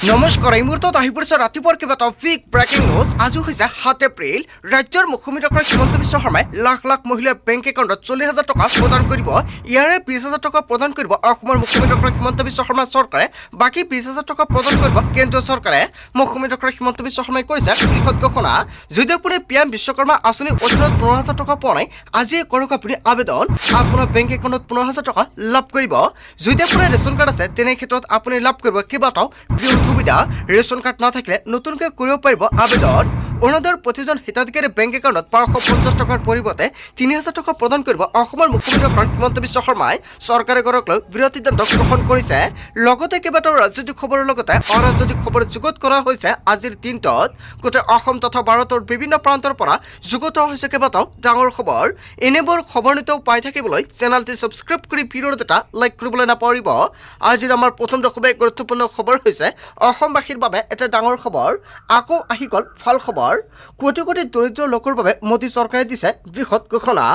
নমস্কাৰ এই মুহূৰ্তত আহি পৰিছে ৰাতিপুৱাৰ কেইবাটাও বিগ ব্ৰেকিং নিউজ। আজি হৈছে 7 এপ্ৰিল। ৰাজ্যৰ মুখ্যমন্ত্ৰী ডক্টৰ হিমন্ত বিশ্ব শৰ্মাই লাখ লাখ মহিলাৰ বেংক একাউণ্টত 40,000 টকা প্ৰদান কৰিব। ইয়াৰে 20,000 টকা প্ৰদান কৰিব অসমৰ মুখ্যমন্ত্ৰী ডক্টৰ হিমন্ত বিশ্ব শৰ্মাৰ চৰকাৰে, বাকী 20,000 টকা প্ৰদান কৰিব কেন্দ্ৰীয় চৰকাৰে। মুখ্যমন্ত্ৰী ডক্টৰ হিমন্ত বিশ্ব শৰ্মাই কৰিছে বৃহৎ ঘোষণা। যদি আপুনি PM বিশ্বকৰ্মা আঁচনিৰ অধীনত 15,000 টকা পোৱা নাই, আজিয়ে কৰক আপুনি আবেদন। আপোনাৰ বেংক একাউণ্টত 15,000 টকা লাভ কৰিব। যদি আপোনাৰ ৰেচন কাৰ্ড আছে তেনে ক্ষেত্ৰত আপুনি লাভ কৰিব কেইবাটাও সুবিধা। ৰেচন কাৰ্ড নাথাকিলে নতুনকৈ কৰিব পাৰিব আবেদন। অৰুণোদয়ৰ প্ৰতিজন হিতাধিকাৰী বেংক একাউণ্টত 550 টকাৰ পৰিৱৰ্তে 3,000 টকা প্ৰদান কৰিব অসমৰ মুখ্যমন্ত্ৰী ডক্টৰ হিমন্ত বিশ্ব শৰ্মাই। চৰকাৰে কৰক লৈ বৃহৎ সিদ্ধান্ত গ্ৰহণ কৰিছে। লগতে কেইবাটাও ৰাজনৈতিক খবৰৰ লগতে অৰাজনৈতিক খবৰ যুগুত কৰা হৈছে। আজিৰ দিনটোত গোটেই অসম তথা ভাৰতৰ বিভিন্ন প্ৰান্তৰ পৰা যুগুত হৈছে কেইবাটাও ডাঙৰ খবৰ। এনেবোৰ খবৰ নিতৌ পাই থাকিবলৈ চেনেলটি ছাবস্ক্ৰাইব কৰি ভিডিঅ'ত এটা লাইক কৰিবলৈ নাপাহৰিব। আজিৰ আমাৰ প্ৰথম খুবেই গুৰুত্বপূৰ্ণ খবৰ হৈছে অসমবাসীৰ বাবে এটা ডাঙৰ খবৰ। আকৌ আহি গ'ল ভাল খবৰ। কোটি কোটি দৰিদ্ৰ লোকৰ বাবে মোদী চৰকাৰে দিছে বৃহৎ ঘোষণা।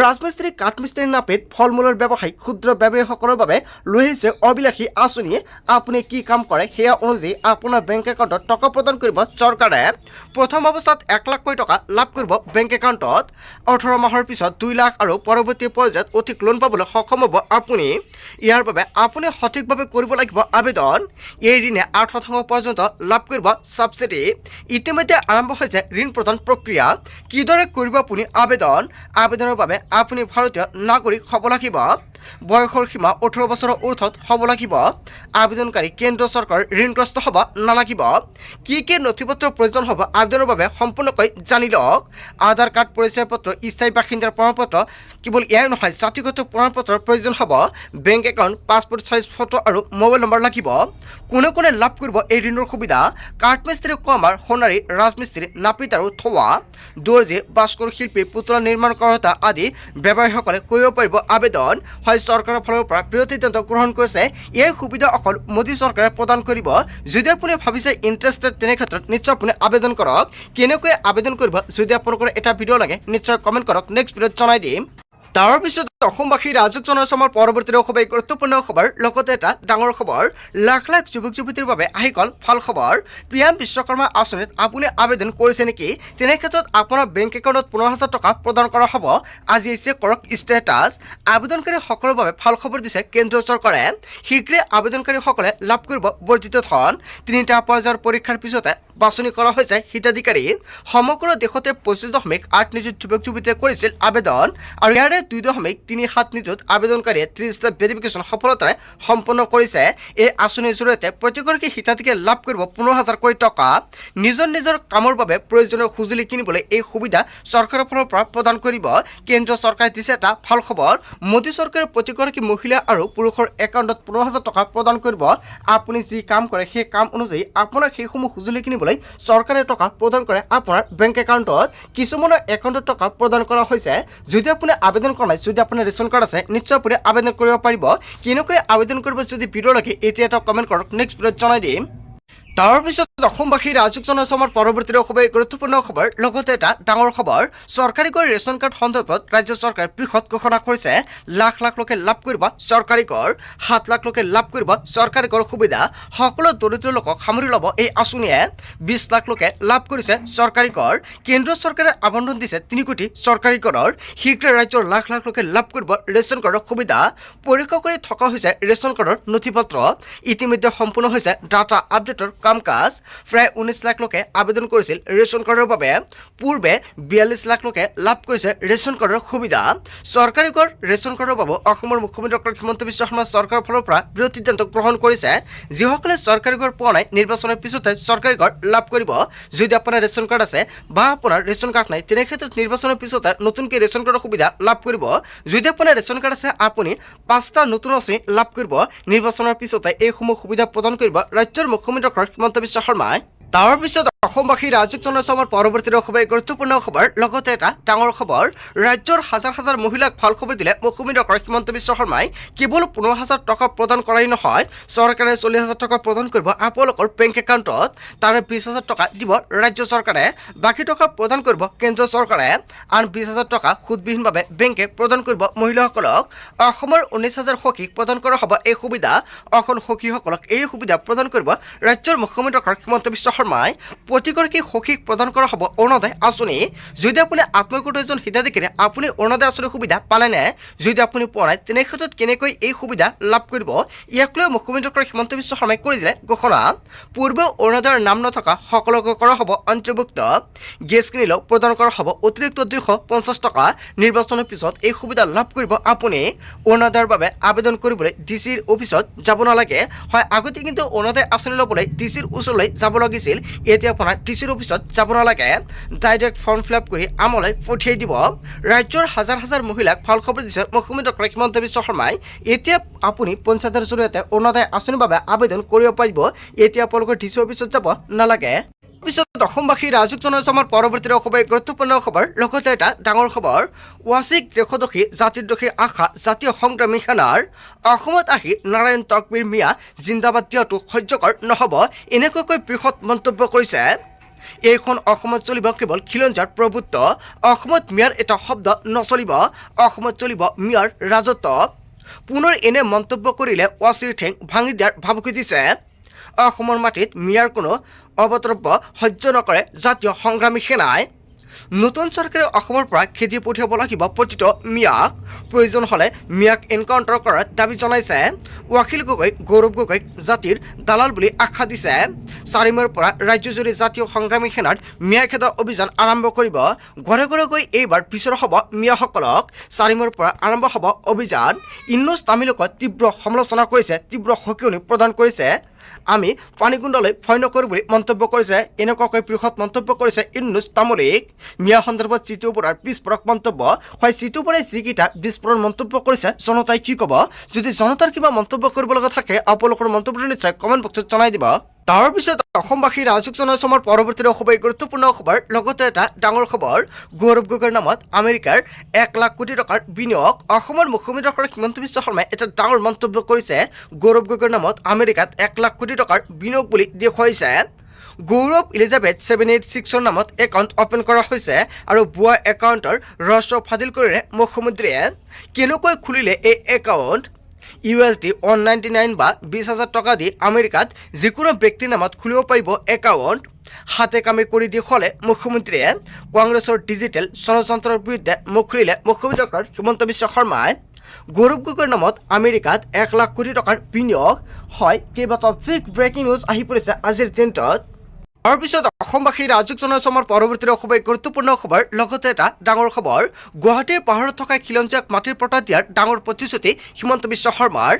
ৰাজমিস্ত্ৰী কাঠমিস্ত্ৰীৰ নাপিত ফল মূলৰ ব্যৱসায়ী ক্ষুদ্ৰ ব্যৱসায়ীসকলৰ বাবে লৈ আহিছে অবিলাসী আঁচনি। আপুনি কি কাম কৰে সেয়া অনুযায়ী আপোনাৰ বেংক একাউণ্টত টকা প্ৰদান কৰিব চৰকাৰে। প্ৰথম অৱস্থাত 1 লাখকৈ টকা লাভ কৰিব বেংক একাউণ্টত। 18 মাহৰ পিছত 2 লাখ আৰু পৰৱৰ্তী পৰ্যায়ত অধিক লোন পাবলৈ সক্ষম হ'ব আপুনি। ইয়াৰ বাবে আপুনি সঠিকভাৱে কৰিব লাগিব আবেদন। এই ঋণে 8% পৰ্যন্ত লাভ কৰিব ছাবচিডি। ইতিমধ্যে আৰম্ভ হৈছে ঋণ প্ৰদান প্ৰক্ৰিয়া। কিদৰে কৰিব আপুনি আবেদন? আবেদনৰ বাবে আপুনি ভাৰতীয় নাগৰিক হ'ব লাগিব। বয়সৰ সীমা 18 বছৰৰ ঊৰ্ধত হ'ব লাগিব। আবেদনকাৰী কেন্দ্ৰীয় চৰকাৰৰ ঋণগ্ৰস্ত হ'ব নালাগিব। কি কি নথিপত্ৰৰ প্ৰয়োজন হ'ব আবেদনৰ বাবে সম্পূৰ্ণকৈ জানি লওক। আধাৰ কাৰ্ড, পৰিচয় পত্ৰ, স্থায়ী বাসিন্দাৰ প্ৰমাণপত্ৰ, কেৱল ইয়াৰ নহয় জাতিগত প্ৰমাণপত্ৰৰ প্ৰয়োজন হ'ব। Bank account, passport size photo আৰু মোবাইল নম্বৰ লাগিব। কোনে কোনে লাভ কৰিব এই ঋণৰ সুবিধা? কাঠমিস্ত্ৰী, কমাৰ, সোণাৰী, ৰাজমিস্ত্ৰী, নাপিত আৰু থোৱা, দৰ্জী, ভাস্কৰ শিল্পী, পুতলা নিৰ্মাণ কৰোতা আদি ব্যৱসায়ীসকলে কৰিব পাৰিব আবেদন। চৰকাৰৰ ফালৰ পৰা বৃহৎ সিদ্ধান্ত গ্ৰহণ কৰিছে। এই সুবিধা অকল মোদী চৰকাৰে প্ৰদান কৰিব। যদি আপুনি ভাবিছে ইণ্টাৰেষ্টেড তেনে ক্ষেত্ৰত নিশ্চয় আপুনি আবেদন কৰক। কেনেকৈ আবেদন কৰিব যদি আপোনালোকৰ এটা ভিডিঅ' লাগে নিশ্চয় কমেণ্ট কৰক, নেক্সট ভিডিঅ'ত জনাই দিম। তাৰ পিছত অসমবাসী ৰাজক জনাইছে আমাৰ পৰৱৰ্তী খুবেই গুৰুত্বপূৰ্ণ খবৰ। লগতে এটা ডাঙৰ খবৰ, লাখ লাখ যুৱক যুৱতীৰ বাবে আহি গ'ল ভাল খবৰ। PM বিশ্বকৰ্মা আঁচনিত আপুনি আবেদন কৰিছে নেকি? তেনে ক্ষেত্ৰত আপোনাৰ বেংক একাউণ্টত 15,000 টকা প্ৰদান কৰা হ'ব। আজি আহিছে কৰক ষ্টেটাছ। আবেদনকাৰীসকলৰ বাবে ভাল খবৰ দিছে কেন্দ্ৰীয় চৰকাৰে। শীঘ্ৰে আবেদনকাৰীসকলে লাভ কৰিব বৰ্ধিত ধন। 3টা পৰ্যায়ৰ পৰীক্ষাৰ পিছতে বাছনি কৰা হৈছে হিতাধিকাৰী। সমগ্ৰ দেশতে 25.8 নিযুত যুৱক যুৱতীয়ে কৰিছিল আবেদন আৰু ইয়াৰে 2.37 নিযুত আবেদনকাৰীয়ে 30 ষ্টেপ ভেৰিফিকেশ্যন সফলতাৰে সম্পন্ন কৰিছে। এই আঁচনিৰ জৰিয়তে প্ৰতিগৰাকী হিতাধিকাৰীয়ে লাভ কৰিব 15,000কৈ টকা। নিজৰ নিজৰ কামৰ বাবে প্ৰয়োজনীয় সঁজুলি কিনিবলৈ এই সুবিধা চৰকাৰৰ ফালৰ পৰা প্ৰদান কৰিব। কেন্দ্ৰীয় চৰকাৰে দিছে এটা ভাল খবৰ। মোদী চৰকাৰে প্ৰতিগৰাকী মহিলা আৰু পুৰুষৰ একাউণ্টত 15,000 টকা প্ৰদান কৰিব। আপুনি যি কাম কৰে সেই কাম অনুযায়ী আপোনাৰ সেইসমূহ সঁজুলি কিনিবলৈ চৰকাৰে টকা প্ৰদান কৰে আপোনাৰ বেংক একাউণ্টত। কিছুমানৰ একাউণ্টত টকা প্ৰদান কৰা হৈছে। যদি আপুনি আবেদন কৰা নাই, যদি আপোনাৰ ৰেচন কাৰ্ড আছে নিশ্চয় আপুনি আবেদন কৰিব পাৰিব। কেনেকৈ আবেদন কৰিব যদি ভিডিঅ' লাগে এতিয়া এটা কমেণ্ট কৰক, নেক্সট ভিডিঅ'ত জনাই দিম। তাৰপিছত অসমবাসী ৰাজক জনাইছে আমাৰ পৰৱৰ্তী খুবেই গুৰুত্বপূৰ্ণ খবৰ। লগতে এটা ডাঙৰ খবৰ, চৰকাৰীকৈ ৰেচন কাৰ্ড সন্দৰ্ভত ৰাজ্য চৰকাৰে বৃহৎ ঘোষণা কৰিছে। লাখ লাখ লোকে লাভ কৰিব চৰকাৰী কৰ। 7 লাখ লোকে লাভ কৰিব চৰকাৰী কৰ সুবিধা। সকলো দৰিদ্ৰ লোকক সামৰি ল'ব এই আঁচনিয়ে। 20 লাখ লোকে লাভ কৰিছে চৰকাৰী কৰ। কেন্দ্ৰীয় চৰকাৰে আবণ্টন দিছে 3 কোটি চৰকাৰী কৰৰ। শীঘ্ৰে ৰাজ্যৰ লাখ লাখ লোকে লাভ কৰিব ৰেচন কাৰ্ডৰ সুবিধা। পৰীক্ষা কৰি থকা হৈছে ৰেচন কাৰ্ডৰ নথিপত্ৰ। ইতিমধ্যে সম্পূৰ্ণ হৈছে ডাটা আপডেটৰ কাম কাজ। প্ৰায় 19 লাখ লোকে আবেদন কৰিছিল ৰেচন কাৰ্ডৰ বাবে। পূৰ্বে 42 লাখ লোকে লাভ কৰিছে ৰেচন কাৰ্ডৰ সুবিধা। চৰকাৰী কৰ ৰেচন কাৰ্ডৰ বাবে অসমৰ মুখ্যমন্ত্ৰী ডক্টৰ হিমন্ত বিশ্ব শৰ্মা চৰকাৰৰ ফালৰ পৰা বৃহৎ সিদ্ধান্ত গ্ৰহণ কৰিছে। যিসকলে চৰকাৰী কৰ পোৱা নাই নিৰ্বাচনৰ পিছতে চৰকাৰী কৰ লাভ কৰিব। যদি আপোনাৰ ৰেচন কাৰ্ড আছে বা আপোনাৰ ৰেচন কাৰ্ড নাই তেনে ক্ষেত্ৰত নিৰ্বাচনৰ পিছতে নতুনকৈ ৰেচন কাৰ্ডৰ সুবিধা লাভ কৰিব। যদি আপোনাৰ ৰেচন কাৰ্ড আছে আপুনি 5টা নতুন আঁচনি লাভ কৰিব। নিৰ্বাচনৰ পিছতে এইসমূহ সুবিধা প্ৰদান কৰিব ৰাজ্যৰ মুখ্যমন্ত্ৰী ডক্টৰ হিমন্ত বিশ্ব শৰ্মাই। তাৰ পিছত অসমবাসী ৰাজ্যক জনাইছো আমাৰ পৰৱৰ্তী খবৰ গুৰুত্বপূৰ্ণ খবৰ লগতে এটা ডাঙৰ খবৰ ৰাজ্যৰ হাজাৰ হাজাৰ মহিলাক ভাল খবৰ দিলে মুখ্যমন্ত্ৰী ডক্টৰ হিমন্ত বিশ্ব শৰ্মাই কেৱল 15,000 টকা প্ৰদান কৰাই নহয় চৰকাৰে 40,000 টকা প্ৰদান কৰিব আপোনালোকৰ বেংক একাউণ্টত তাৰে 20,000 টকা দিব ৰাজ্য চৰকাৰে বাকী টকা প্ৰদান কৰিব কেন্দ্ৰীয় চৰকাৰে আন 20,000 টকা সুদবিহীনভাৱে বেংকে প্ৰদান কৰিব মহিলাসকলক অসমৰ 19,000 সখীক প্ৰদান কৰা হ'ব এই সুবিধা অসম সখীসকলক এই সুবিধা প্ৰদান কৰিব ৰাজ্যৰ মুখ্যমন্ত্ৰী ডক্টৰ হিমন্ত বিশ্ব শৰ্মাই প্ৰতিগৰাকী সখীক প্ৰদান কৰা হ'ব অৰুণোদয় আঁচনি যদি আপুনি আত্মীয়কৃত এজন হিতাধিকাৰী আপুনি অৰুণোদয় আঁচনিৰ সুবিধা পালেনে যদি আপুনি পোৱা নাই তেনে ক্ষেত্ৰত কেনেকৈ এই সুবিধা লাভ কৰিব ইয়াক লৈ মুখ্যমন্ত্ৰী ডক্টৰ হিমন্ত বিশ্ব শৰ্মাই কৰিলে ঘোষণা পূৰ্বে অৰুণোদয়ৰ নাম নথকা সকলোকে কৰা হ'ব অন্তৰ্ভুক্ত গেছ কিনিলেও প্ৰদান কৰা হ'ব অতিৰিক্ত 250 টকা নিৰ্বাচনৰ পিছত এই সুবিধা লাভ কৰিব আপুনি অৰুণোদয়ৰ বাবে আবেদন কৰিবলৈ ডিচিৰ অফিচত যাব নালাগে হয় আগতে কিন্তু অৰুণোদয় আঁচনি ল'বলৈ ডিচিৰ ওচৰলৈ যাব লাগিছিল এতিয়া আপোনাৰ ডিচিৰ অফিচত যাব নালাগে ডাইৰেক্ট ফৰ্ম ফিল আপ কৰি আমলৈ পঠিয়াই দিব ৰাজ্যৰ হাজাৰ হাজাৰ মহিলাক ভাল খবৰ দিছে মুখ্যমন্ত্ৰী ডক্টৰ হিমন্ত বিশ্ব শৰ্মাই এতিয়া আপুনি পঞ্চায়তৰ জৰিয়তে অৰুণোদয় আঁচনিৰ বাবে আবেদন কৰিব পাৰিব এতিয়া আপোনালোকৰ ডিচি অফিচত যাব নালাগে পিছত অসমবাসী ৰাজ্যক জনাইছো আমাৰ পৰৱৰ্তী খবৰ গুৰুত্বপূৰ্ণ খবৰ লগতে এটা ডাঙৰ খবৰ ৱাচিক দেশদোষী জাতিদ্ৰোহী আশা জাতীয় সংগ্ৰামী সেনাৰ অসমত আহি নাৰায়ণ তকবীৰ মিয়া জিন্দাবাদ দিয়াটো সহ্যকৰ নহ'ব এনেকুৱাকৈ বৃহৎ মন্তব্য কৰিছে এইখন অসমত চলিব কেৱল খিলঞ্জীয়াৰ প্ৰভুত্ব অসমত মিয়াৰ এটা শব্দ নচলিব অসমত চলিব মিয়াৰ ৰাজত্ব পুনৰ এনে মন্তব্য কৰিলে ৱাচিৰ ঠেং ভাঙি দিয়াৰ ভাবুকি দিছে অসমৰ মাটিত মিয়াৰ কোনো অৱতৰব্য সহ্য নকৰে জাতীয় সংগ্ৰামী সেনাই নতুন চৰকাৰে অসমৰ পৰা খেদি পঠিয়াব লাগিব প্ৰতিটো মিয়াক প্ৰয়োজন হ'লে মিয়াক এনকাউণ্টাৰ কৰাৰ দাবী জনাইছে ৱাকিল গগৈ গৌৰৱ গগৈক জাতিৰ দালাল বুলি আখ্যা দিছে 4 মে'ৰ পৰা ৰাজ্যজুৰি জাতীয় সংগ্ৰামী সেনাৰ মিয়া খেদা অভিযান আৰম্ভ কৰিব ঘৰে ঘৰে গৈ এইবাৰ বিচৰা হ'ব মিয়াসকলক 4 মে'ৰ পৰা আৰম্ভ হ'ব অভিযান ইন্নুছ তামিলকত তীব্ৰ সমালোচনা কৰিছে তীব্ৰ সকিয়নি প্ৰদান কৰিছে আমি পানীগুণ্ডলৈ ভয় নকৰোঁ বুলি মন্তব্য কৰিছে এনেকুৱাকৈ বৃহৎ মন্তব্য কৰিছে ইন্নুছ তামুলিক মিয়া সন্দৰ্ভত চিটু বৰাৰ বিস্ফোৰক মন্তব্য হয় চিটু বৰাই যিকেইটা বিস্ফোৰণ মন্তব্য কৰিছে জনতাই কি ক'ব যদি জনতাৰ কিবা মন্তব্য কৰিব লগা থাকে আপোনালোকৰ মন্তব্যটো নিশ্চয় কমেণ্ট বক্সত জনাই দিব তাৰ পিছত অসমবাসী ৰাজ্যক জনাইছো আমাৰ পৰৱৰ্তী খুবেই গুৰুত্বপূৰ্ণ খবৰ লগতে এটা ডাঙৰ খবৰ গৌৰৱ গগৈৰ নামত আমেৰিকাৰ 1 লাখ কোটি টকাৰ বিনিয়োগ অসমৰ মুখ্যমন্ত্ৰী ডক্টৰ হিমন্ত বিশ্ব শৰ্মাই এটা ডাঙৰ মন্তব্য কৰিছে গৌৰৱ গগৈৰ নামত আমেৰিকাত 1 লাখ কোটি টকাৰ বিনিয়োগ বুলি দেখুৱাইছে গৌৰৱ ইলিজাবেথ 786ৰ নামত একাউণ্ট অপেন কৰা হৈছে আৰু ভুৱা একাউণ্টৰ ৰহস্য ফাদিল কৰিলে মুখ্যমন্ত্ৰীয়ে কেনেকৈ খুলিলে এই একাউণ্ট USD 199 বা 20,000 টকা দি আমেৰিকাত যিকোনো ব্যক্তিৰ নামত খুলিব পাৰিব একাউণ্ট হাতে কামে কৰি দেখুৱালে মুখ্যমন্ত্ৰীয়ে কংগ্ৰেছৰ ডিজিটেল ষড়যন্ত্ৰৰ বিৰুদ্ধে মুখ খুলিলে মুখ্যমন্ত্ৰী ডক্টৰ হিমন্ত বিশ্ব শৰ্মাই গৌৰৱ গগৈৰ নামত আমেৰিকাত 1 লাখ কোটি টকাৰ বিনিয়োগ হয় কেইবাটাও বিগ ব্ৰেকিং নিউজ আহি পৰিছে আজিৰ দিনটোত তাৰপিছত অসমবাসী ৰাজ্যক জনাইছো আমাৰ পৰৱৰ্তী খুবেই গুৰুত্বপূৰ্ণ খবৰ লগতে এটা ডাঙৰ খবৰ গুৱাহাটীৰ পাহাৰত থকা খিলঞ্জীয়াক মাটিৰ পট্টা দিয়াৰ ডাঙৰ প্ৰতিশ্ৰুতি হিমন্ত বিশ্ব শৰ্মাৰ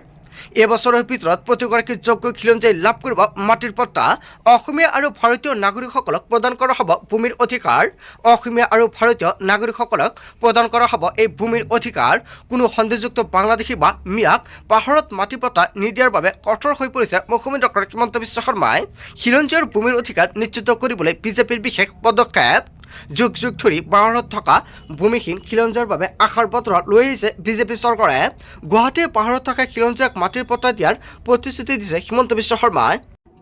এবছৰৰ ভিতৰত প্ৰতিগৰাকী যোগ্য খিলঞ্জীয়াই লাভ কৰিব মাটিৰ পট্টা অসমীয়া আৰু ভাৰতীয় নাগৰিকসকলক প্ৰদান কৰা হ'ব ভূমিৰ অধিকাৰ অসমীয়া আৰু ভাৰতীয় নাগৰিকসকলক প্ৰদান কৰা হ'ব এই ভূমিৰ অধিকাৰ কোনো সন্দেহযুক্ত বাংলাদেশী বা মিয়াক পাহাৰত মাটি পট্টা নিদিয়াৰ বাবে কঠোৰ হৈ পৰিছে মুখ্যমন্ত্ৰী ডক্টৰ হিমন্ত বিশ্ব শৰ্মাই খিলঞ্জীয়াৰ ভূমিৰ অধিকাৰ নিশ্চিত কৰিবলৈ বিজেপিৰ বিশেষ পদক্ষেপ যুগ যুগ ধৰি পাহাৰত থকা ভূমিহীন খিলঞ্জীয়াৰ বাবে আশাৰ বতৰ লৈ আহিছে বিজেপি চৰকাৰে গুৱাহাটীৰ পাহাৰত থকা খিলঞ্জীয়াক মাটিৰ পট্টা দিয়াৰ প্ৰতিশ্ৰুতি দিছে হিমন্ত বিশ্ব শৰ্মাই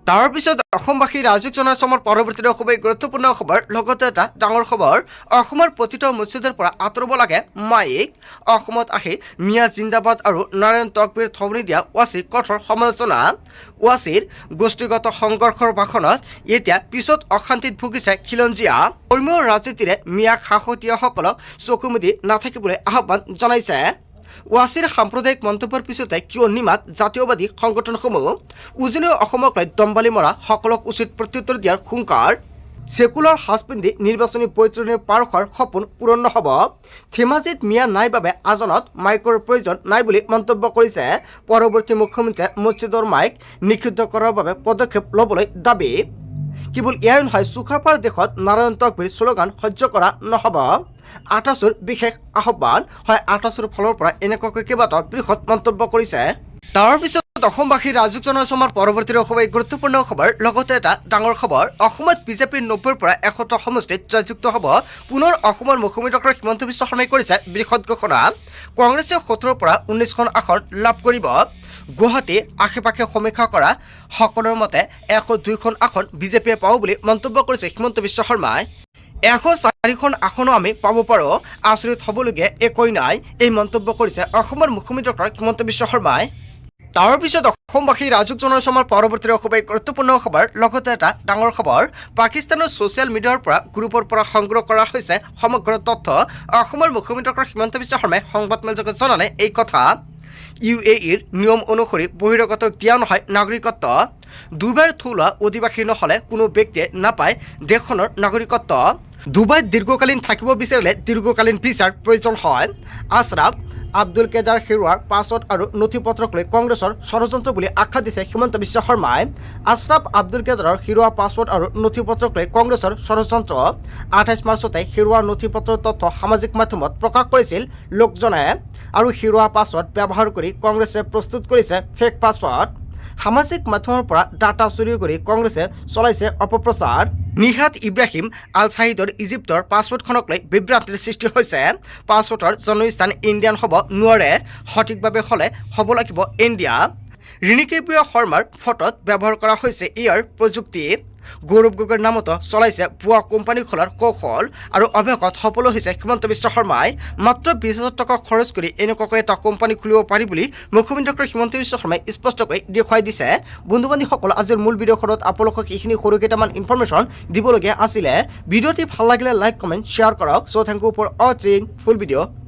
তাৰপিছত অসমবাসী ৰাজ্যক জনাইছো আমাৰ পৰৱৰ্তী খুবেই গুৰুত্বপূৰ্ণ খবৰ লগতে এটা ডাঙৰ খবৰ অসমৰ প্ৰতিটো মছজিদৰ পৰা আঁতৰাব লাগে মাইক অসমত আহি মিয়া জিন্দাবাদ আৰু নাৰায়ণ তকবীৰ থমনি দিয়া ৱাচিৰ কঠোৰ সমালোচনা ৱাচিৰ গোষ্ঠীগত সংঘৰ্ষৰ ভাষণত এতিয়া পিছত অশান্তিত ভুগিছে খিলঞ্জীয়া ধৰ্মীয় ৰাজনীতিৰে মিয়াক সাহতীয়াসকলক চকু মুদি নাথাকিবলৈ আহ্বান জনাইছে ৱাচিৰ সাম্প্ৰদায়িক মন্তব্যৰ পিছতে কিয় নিমাত জাতীয়বাদী সংগঠনসমূহ উজনি অসমক লৈ দম্বালি মৰা সকলক উচিত প্ৰত্যুত্তৰ দিয়াৰ হুংকাৰ সেকুলাৰ সাজ পিন্ধি নিৰ্বাচনী বৈতৰণিৰ পাৰ হোৱাৰ সপোন পূৰণ নহ'ব ধেমাজিত মিয়া নাই বাবে আজানত মাইকৰ প্ৰয়োজন নাই বুলি মন্তব্য কৰিছে পৰৱৰ্তী মুখ্যমন্ত্ৰীয়ে মছজিদৰ মাইক নিষিদ্ধ কৰাৰ বাবে পদক্ষেপ ল'বলৈ দাবী কেৱল এয়াই নহয় চুকাফাৰ দেশত নাৰায়ণ তকবীৰ শ্লোগান সহ্য কৰা নহ'ব আটাছুৰ বিশেষ আহ্বান হয় আটাছুৰ ফালৰ পৰা এনেকুৱাকৈ কেইবাটাও বৃহৎ মন্তব্য কৰিছে তাৰপিছত অসমবাসী ৰাজুক জনাইছো আমাৰ পৰৱৰ্তী অসমৰ এক গুৰুত্বপূৰ্ণ খবৰ লগতে এটা ডাঙৰ খবৰ অসমত বিজেপিৰ 90ৰ পৰা 100টা সমষ্টিত জয়যুক্ত হ'ব পুনৰ অসমৰ মুখ্যমন্ত্ৰী ডক্টৰ হিমন্ত বিশ্ব শৰ্মাই কৰিছে বৃহৎ ঘোষণা কংগ্ৰেছে 17ৰ পৰা 19খন আসন লাভ কৰিব গুৱাহাটী আশে-পাশে সমীক্ষা কৰা সকলৰ মতে 102খন আসন বিজেপিয়ে পাব বুলি মন্তব্য কৰিছে হিমন্ত বিশ্ব শৰ্মাই 104খন আসনো আমি পাব পাৰোঁ আচৰিত হ'বলগীয়া একোৱেই নাই এই মন্তব্য কৰিছে অসমৰ মুখ্যমন্ত্ৰী ডক্টৰ হিমন্ত বিশ্ব শৰ্মাই তাৰ পিছত অসমবাসী ৰাজুক জনাইছো আমাৰ পৰৱৰ্তী অসমৰ গুৰুত্বপূৰ্ণ খবৰ লগতে এটা ডাঙৰ খবৰ পাকিস্তানৰ ছ'চিয়েল মিডিয়াৰ পৰা গ্ৰুপৰ পৰা সংগ্ৰহ কৰা হৈছে সমগ্ৰ তথ্য অসমৰ মুখ্যমন্ত্ৰী ডক্টৰ হিমন্ত বিশ্ব শৰ্মাই সংবাদমেলযোগে জনালে এই কথা UAEৰ নিয়ম অনুসৰি বহিৰাগত দিয়া নহয় নাগৰিকত্ব দুবাৰ থলুৱা অধিবাসী নহ'লে কোনো ব্যক্তিয়ে নাপায় দেশখনৰ নাগৰিকত্ব ডুবাইত দীৰ্ঘকালীন থাকিব বিচাৰিলে দীৰ্ঘকালীন ভিছাৰ প্ৰয়োজন হয় আশৰাফ আব্দুল কেদাৰ হেৰুৱাৰ পাছৱৰ্ড আৰু নথি পত্ৰক লৈ কংগ্ৰেছৰ ষড়যন্ত্ৰ বুলি আখ্যা দিছে হিমন্ত বিশ্ব শৰ্মাই আশৰাফ আব্দুল কেদাৰৰ হেৰুৱা পাছৱৰ্ড আৰু নথি পত্ৰক লৈ কংগ্ৰেছৰ ষড়যন্ত্ৰ 28 মাৰ্চতে হেৰুৱা নথি পত্ৰৰ তথ্য সামাজিক মাধ্যমত প্ৰকাশ কৰিছিল লোকজনে আৰু হেৰুৱা পাছৱৰ্ড ব্যৱহাৰ কৰি কংগ্ৰেছে প্ৰস্তুত কৰিছে ফেক পাছৱৰ্ড সামাজিক মাধ্যমৰ পৰা ডাটা চুৰি কৰি কংগ্ৰেছে চলাইছে অপপ্ৰচাৰ নিহাত ইব্ৰাহিম আল ছাহিদৰ ইজিপ্তৰ পাছৱৰ্ডখনক লৈ বিভ্ৰান্তিৰ সৃষ্টি হৈছে পাছৱৰ্ডৰ জন্মস্থান ইণ্ডিয়ান হ'ব নোৱাৰে সঠিকভাৱে হ'লে হ'ব লাগিব ইণ্ডিয়া ৰিণিকেপ্ৰিয় শৰ্মাৰ ফটোত ব্যৱহাৰ কৰা হৈছে ইয়াৰ প্ৰযুক্তি গৌৰৱ গগৈৰ নামতো চলাইছে ভুৱা কোম্পানী খোলাৰ কৌশল আৰু অভ্যাসত সফল হৈছে হিমন্ত বিশ্ব শৰ্মাই মাত্ৰ 20,000 টকা খৰচ কৰি এনেকুৱাকৈ এটা কোম্পানী খুলিব পাৰি বুলি মুখ্যমন্ত্ৰী ডক্টৰ হিমন্ত বিশ্ব শৰ্মাই স্পষ্টকৈ দেখুৱাই দিছে বন্ধু বান্ধৱীসকল আজিৰ মূল ভিডিঅ'খনত আপোনালোকক এইখিনি সৰু কেইটামান ইনফৰমেশ্যন দিবলগীয়া আছিলে ভিডিঅ'টি ভাল লাগিলে লাইক কমেণ্ট শ্বেয়াৰ কৰক চ' থেংক ইউ ফৰ ৱাচিং ফুল ভিডিঅ'